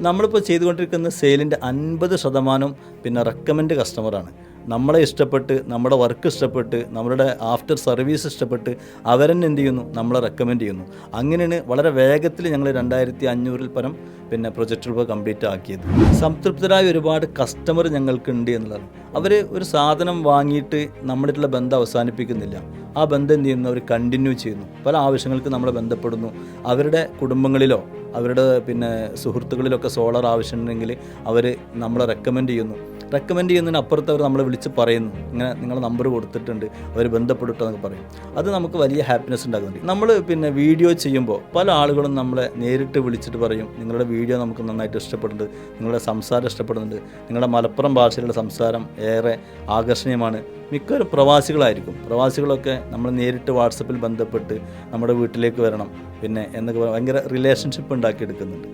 നമ്മളിപ്പോൾ ചെയ്തുകൊണ്ടിരിക്കുന്ന സെയിലിൻ്റെ 50% പിന്നെ റെക്കമെൻഡ് കസ്റ്റമറാണ്. നമ്മളെ ഇഷ്ടപ്പെട്ട്, നമ്മുടെ വർക്ക് ഇഷ്ടപ്പെട്ട്, നമ്മളുടെ ആഫ്റ്റർ സർവീസ് ഇഷ്ടപ്പെട്ട് അവരെന്നെ എന്ത് ചെയ്യുന്നു, നമ്മളെ റെക്കമെൻഡ് ചെയ്യുന്നു. അങ്ങനെയാണ് വളരെ വേഗത്തിൽ ഞങ്ങൾ 2500 പരം പിന്നെ പ്രൊജക്റ്റുകൾ കംപ്ലീറ്റ് ആക്കിയത്. സംതൃപ്തരായ ഒരുപാട് കസ്റ്റമർ ഞങ്ങൾക്കുണ്ട് എന്നുള്ളതാണ്. അവർ ഒരു സാധനം വാങ്ങിയിട്ട് നമ്മുടെയുള്ള ബന്ധം അവസാനിപ്പിക്കുന്നില്ല. ആ ബന്ധം എന്ത് ചെയ്യുന്നു, അവർ കണ്ടിന്യൂ ചെയ്യുന്നു. പല ആവശ്യങ്ങൾക്ക് നമ്മളെ ബന്ധപ്പെടുന്നു. അവരുടെ കുടുംബങ്ങളിലോ അവരുടെ പിന്നെ സുഹൃത്തുക്കളിലൊക്കെ സോളാർ ആവശ്യമുണ്ടെങ്കിൽ അവർ നമ്മളെ റെക്കമെൻഡ് ചെയ്യുന്നതിന് അപ്പുറത്ത് അവർ നമ്മളെ വിളിച്ച് പറയുന്നു, ഇങ്ങനെ നിങ്ങളെ നമ്പർ കൊടുത്തിട്ടുണ്ട്, അവർ ബന്ധപ്പെട്ടോ എന്നൊക്കെ പറയും. അത് നമുക്ക് വലിയ ഹാപ്പിനെസ് ഉണ്ടാക്കുന്നുണ്ട്. നമ്മൾ പിന്നെ വീഡിയോ ചെയ്യുമ്പോൾ പല ആളുകളും നമ്മളെ നേരിട്ട് വിളിച്ചിട്ട് പറയും, നിങ്ങളുടെ വീഡിയോ നമുക്ക് നന്നായിട്ട് ഇഷ്ടപ്പെടുന്നുണ്ട്, നിങ്ങളുടെ സംസാരം ഇഷ്ടപ്പെടുന്നുണ്ട്, നിങ്ങളുടെ മലപ്പുറം ഭാഷയിലുള്ള സംസാരം ഏറെ ആകർഷണീയമാണ്. മിക്കവരും പ്രവാസികളായിരിക്കും. പ്രവാസികളൊക്കെ നമ്മൾ നേരിട്ട് വാട്സപ്പിൽ ബന്ധപ്പെട്ട് നമ്മുടെ വീട്ടിലേക്ക് വരണം പിന്നെ എന്നൊക്കെ ഭയങ്കര റിലേഷൻഷിപ്പ് ഉണ്ടാക്കിയെടുക്കുന്നുണ്ട്.